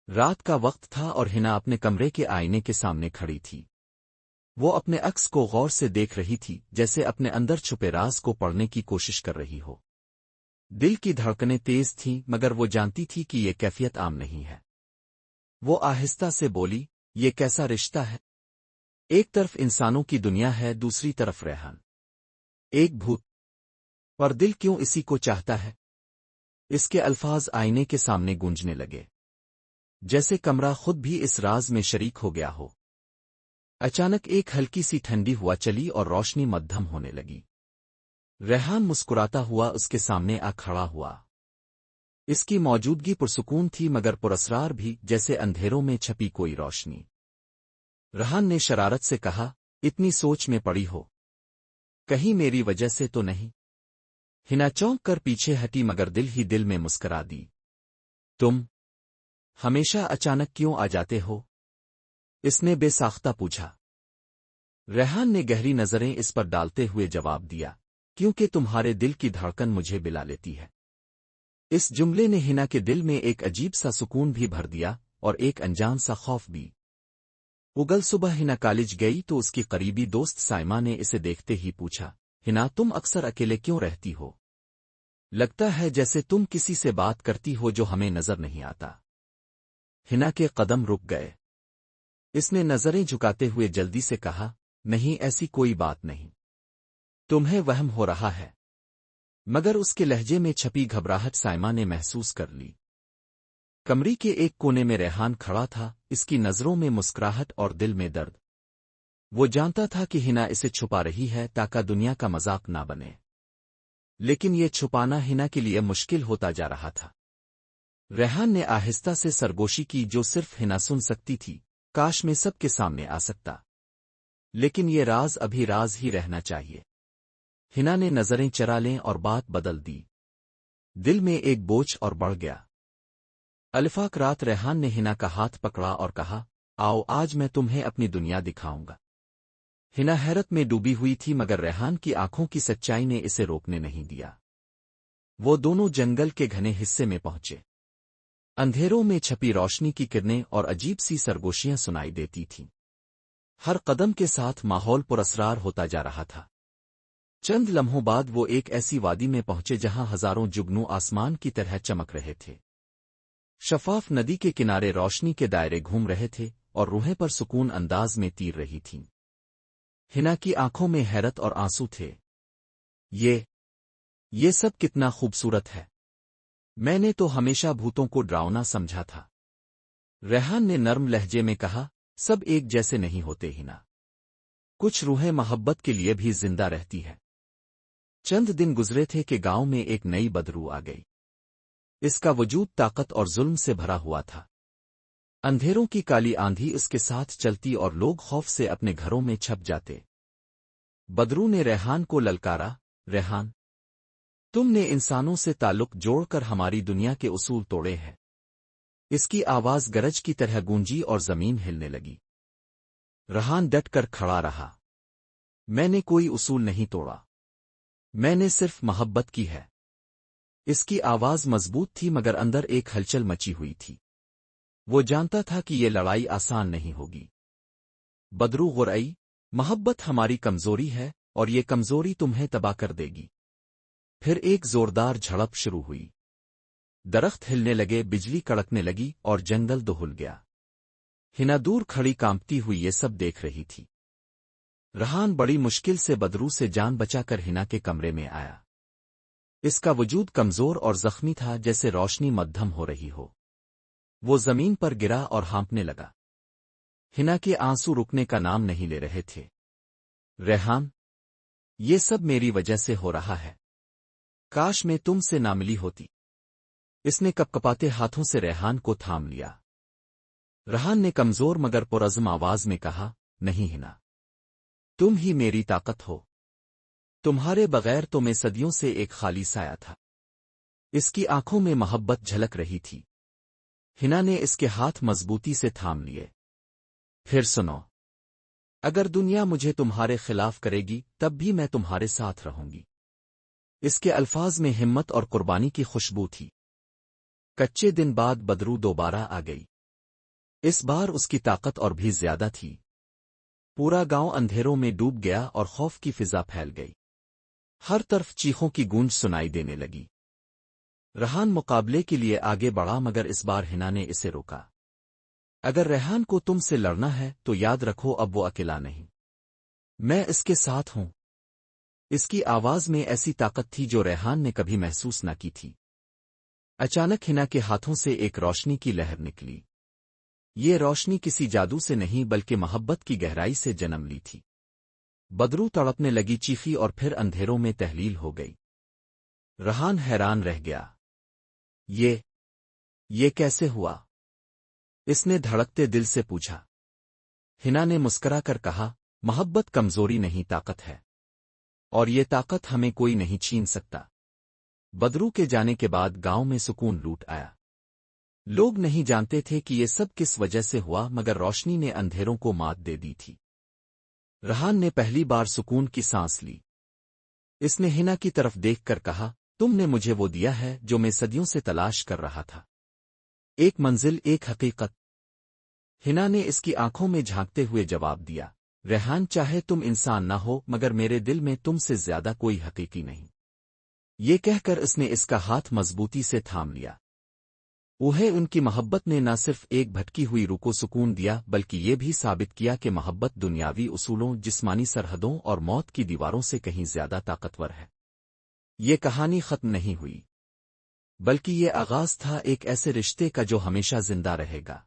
رات کا وقت تھا اور ہنا اپنے کمرے کے آئینے کے سامنے کھڑی تھی۔ وہ اپنے عکس کو غور سے دیکھ رہی تھی، جیسے اپنے اندر چھپے راز کو پڑھنے کی کوشش کر رہی ہو۔ دل کی دھڑکنیں تیز تھیں، مگر وہ جانتی تھی کہ یہ کیفیت عام نہیں ہے۔ وہ آہستہ سے بولی، یہ کیسا رشتہ ہے؟ ایک طرف انسانوں کی دنیا ہے، دوسری طرف ریحان، ایک بھوت، پر دل کیوں اسی کو چاہتا ہے؟ اس کے الفاظ آئینے کے سامنے گونجنے لگے، جیسے کمرہ خود بھی اس راز میں شریک ہو گیا ہو۔ اچانک ایک ہلکی سی ٹھنڈی ہوا چلی اور روشنی مدھم ہونے لگی۔ ریحان مسکراتا ہوا اس کے سامنے آ کھڑا ہوا۔ اس کی موجودگی پرسکون تھی مگر پراسرار بھی، جیسے اندھیروں میں چھپی کوئی روشنی۔ ریحان نے شرارت سے کہا، اتنی سوچ میں پڑی ہو؟ کہیں میری وجہ سے تو نہیں؟ ہنا چونک کر پیچھے ہٹی مگر دل ہی دل میں مسکرا دی۔ تم ہمیشہ اچانک کیوں آ جاتے ہو؟ اس نے بے ساختہ پوچھا۔ ریحان نے گہری نظریں اس پر ڈالتے ہوئے جواب دیا، کیونکہ تمہارے دل کی دھڑکن مجھے بلا لیتی ہے۔ اس جملے نے ہنا کے دل میں ایک عجیب سا سکون بھی بھر دیا اور ایک انجان سا خوف بھی۔ اگل صبح ہنا کالج گئی تو اس کی قریبی دوست سائمہ نے اسے دیکھتے ہی پوچھا، ہنا تم اکثر اکیلے کیوں رہتی ہو؟ لگتا ہے جیسے تم کسی سے بات کرتی ہو جو ہمیں نظر نہیں آتا۔ ہنا کے قدم رک گئے۔ اس نے نظریں جھکاتے ہوئے جلدی سے کہا، نہیں ایسی کوئی بات نہیں، تمہیں وہم ہو رہا ہے۔ مگر اس کے لہجے میں چھپی گھبراہٹ سائمہ نے محسوس کر لی۔ کمرے کے ایک کونے میں ریحان کھڑا تھا، اس کی نظروں میں مسکراہٹ اور دل میں درد۔ وہ جانتا تھا کہ ہنا اسے چھپا رہی ہے تاکہ دنیا کا مذاق نہ بنے، لیکن یہ چھپانا ہنا کے لیے مشکل ہوتا جا رہا تھا۔ ریحان نے آہستہ سے سرگوشی کی جو صرف ہنا سن سکتی تھی، کاش میں سب کے سامنے آ سکتا، لیکن یہ راز ابھی راز ہی رہنا چاہیے۔ ہنا نے نظریں چرا لیں اور بات بدل دی۔ دل میں ایک بوجھ اور بڑھ گیا۔ الفاق رات ریحان نے ہنا کا ہاتھ پکڑا اور کہا، آؤ آج میں تمہیں اپنی دنیا دکھاؤں گا۔ ہنا حیرت میں ڈوبی ہوئی تھی مگر ریحان کی آنکھوں کی سچائی نے اسے روکنے نہیں دیا۔ وہ دونوں جنگل کے گھنے حصے میں پہنچے۔ اندھیروں میں چھپی روشنی کی کرنیں اور عجیب سی سرگوشیاں سنائی دیتی تھیں۔ ہر قدم کے ساتھ ماحول پراسرار ہوتا جا رہا تھا۔ چند لمحوں بعد وہ ایک ایسی وادی میں پہنچے جہاں ہزاروں جگنو آسمان کی طرح چمک رہے تھے۔ شفاف ندی کے کنارے روشنی کے دائرے گھوم رہے تھے اور روحیں پر سکون انداز میں تیر رہی تھیں۔ ہنا کی آنکھوں میں حیرت اور آنسو تھے۔ یہ سب کتنا خوبصورت ہے! میں نے تو ہمیشہ بھوتوں کو ڈراؤنا سمجھا تھا۔ ریحان نے نرم لہجے میں کہا، سب ایک جیسے نہیں ہوتے ہنا، کچھ روحیں محبت کے لیے بھی زندہ رہتی ہے۔ چند دن گزرے تھے کہ گاؤں میں ایک نئی بدرو آ گئی۔ اس کا وجود طاقت اور ظلم سے بھرا ہوا تھا۔ اندھیروں کی کالی آندھی اس کے ساتھ چلتی اور لوگ خوف سے اپنے گھروں میں چھپ جاتے۔ بدرو نے ریحان کو للکارا، ریحان، تم نے انسانوں سے تعلق جوڑ کر ہماری دنیا کے اصول توڑے ہیں۔ اس کی آواز گرج کی طرح گونجی اور زمین ہلنے لگی۔ ریحان ڈٹ کر کھڑا رہا، میں نے کوئی اصول نہیں توڑا، میں نے صرف محبت کی ہے۔ اس کی آواز مضبوط تھی مگر اندر ایک ہلچل مچی ہوئی تھی۔ وہ جانتا تھا کہ یہ لڑائی آسان نہیں ہوگی۔ بدرو غرئی، محبت ہماری کمزوری ہے اور یہ کمزوری تمہیں تباہ کر دے گی۔ پھر ایک زوردار جھڑپ شروع ہوئی۔ درخت ہلنے لگے، بجلی کڑکنے لگی اور جنگل دہل گیا۔ ہنا دور کھڑی کانپتی ہوئی یہ سب دیکھ رہی تھی۔ ریحان بڑی مشکل سے بدرو سے جان بچا کر ہنا کے کمرے میں آیا۔ اس کا وجود کمزور اور زخمی تھا، جیسے روشنی مدھم ہو رہی ہو۔ وہ زمین پر گرا اور ہانپنے لگا۔ ہنا کے آنسو رکنے کا نام نہیں لے رہے تھے۔ ریحان، یہ سب میری وجہ سے ہو رہا ہے، کاش میں تم سے نہ ملی ہوتی۔ اس نے کپکپاتے ہاتھوں سے ریحان کو تھام لیا۔ ریحان نے کمزور مگر پرعزم آواز میں کہا، نہیں ہنا، تم ہی میری طاقت ہو، تمہارے بغیر تو میں صدیوں سے ایک خالی سایہ تھا۔ اس کی آنکھوں میں محبت جھلک رہی تھی۔ ہنا نے اس کے ہاتھ مضبوطی سے تھام لیے۔ پھر سنو، اگر دنیا مجھے تمہارے خلاف کرے گی تب بھی میں تمہارے ساتھ رہوں گی۔ اس کے الفاظ میں ہمت اور قربانی کی خوشبو تھی۔ کچے دن بعد بدرو دوبارہ آ گئی۔ اس بار اس کی طاقت اور بھی زیادہ تھی۔ پورا گاؤں اندھیروں میں ڈوب گیا اور خوف کی فضا پھیل گئی۔ ہر طرف چیخوں کی گونج سنائی دینے لگی۔ ریحان مقابلے کے لیے آگے بڑھا مگر اس بار ہنا نے اسے روکا۔ اگر ریحان کو تم سے لڑنا ہے تو یاد رکھو اب وہ اکیلا نہیں، میں اس کے ساتھ ہوں۔ اس کی آواز میں ایسی طاقت تھی جو ریحان نے کبھی محسوس نہ کی تھی۔ اچانک ہنا کے ہاتھوں سے ایک روشنی کی لہر نکلی۔ یہ روشنی کسی جادو سے نہیں بلکہ محبت کی گہرائی سے جنم لی تھی۔ بدرو تڑپنے لگی، چیخی اور پھر اندھیروں میں تحلیل ہو گئی۔ ریحان حیران رہ گیا۔ یہ کیسے ہوا؟ اس نے دھڑکتے دل سے پوچھا۔ ہنا نے مسکرا کر کہا، محبت کمزوری نہیں طاقت ہے، اور یہ طاقت ہمیں کوئی نہیں چھین سکتا۔ بدرو کے جانے کے بعد گاؤں میں سکون لوٹ آیا۔ لوگ نہیں جانتے تھے کہ یہ سب کس وجہ سے ہوا مگر روشنی نے اندھیروں کو مات دے دی تھی۔ ریحان نے پہلی بار سکون کی سانس لی۔ اس نے ہنا کی طرف دیکھ کر کہا، تم نے مجھے وہ دیا ہے جو میں صدیوں سے تلاش کر رہا تھا، ایک منزل، ایک حقیقت۔ ہنا نے اس کی آنکھوں میں جھانکتے ہوئے جواب دیا، ریحان چاہے تم انسان نہ ہو مگر میرے دل میں تم سے زیادہ کوئی حقیقی نہیں۔ یہ کہہ کر اس نے اس کا ہاتھ مضبوطی سے تھام لیا۔ ان کی محبت نے نہ صرف ایک بھٹکی ہوئی روح کو سکون دیا بلکہ یہ بھی ثابت کیا کہ محبت دنیاوی اصولوں، جسمانی سرحدوں اور موت کی دیواروں سے کہیں زیادہ طاقتور ہے۔ یہ کہانی ختم نہیں ہوئی، بلکہ یہ آغاز تھا ایک ایسے رشتے کا جو ہمیشہ زندہ رہے گا۔